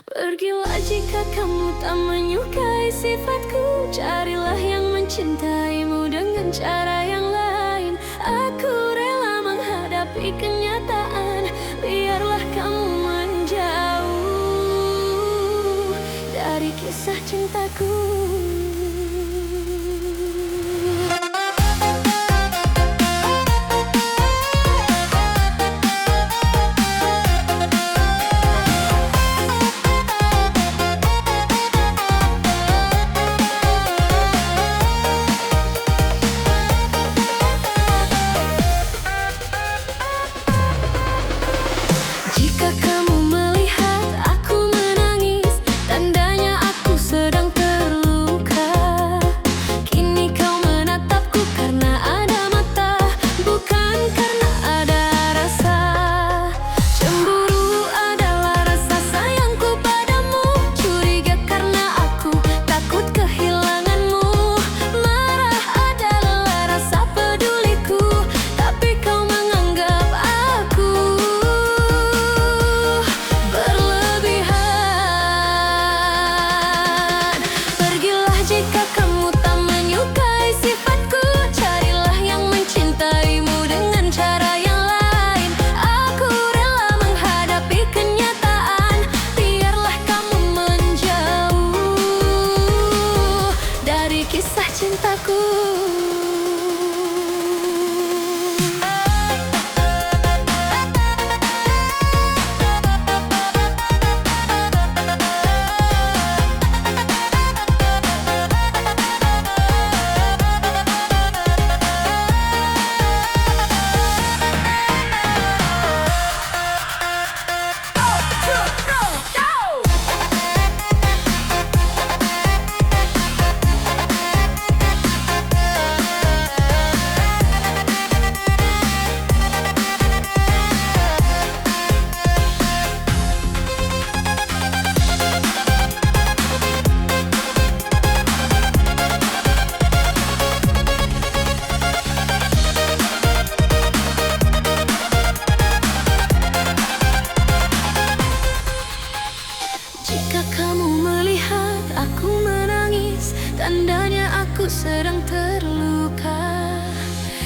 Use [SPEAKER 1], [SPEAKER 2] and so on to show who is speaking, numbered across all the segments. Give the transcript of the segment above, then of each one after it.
[SPEAKER 1] Pergilah jika kamu tak menyukai sifatku. Carilah yang mencintaimu dengan cara yang lain. Aku rela menghadapi kenyataan. Biarlah kamu menjauh dari kisah cintaku. Jika kamu melihat aku menangis, tandanya aku sedang terluka. Kini kau menatapku karena ada mata, bukan karena ada rasa. Cemburu adalah rasa sayangku padamu. Curiga karena aku takut kehilanganmu. Marah adalah rasa peduliku, tapi kau menganggap aku berlebihan. Pergilah jika kamu tak menyukai sifatku. Carilah yang mencintaimu dengan cara yang lain. Aku rela menghadapi kenyataan. Biarlah kamu menjauh dari kisah cintaku. Jika kamu melihat aku menangis, tandanya aku sedang terluka.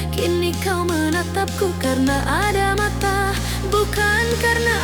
[SPEAKER 1] Kini kau menatapku karena ada mata, bukan karena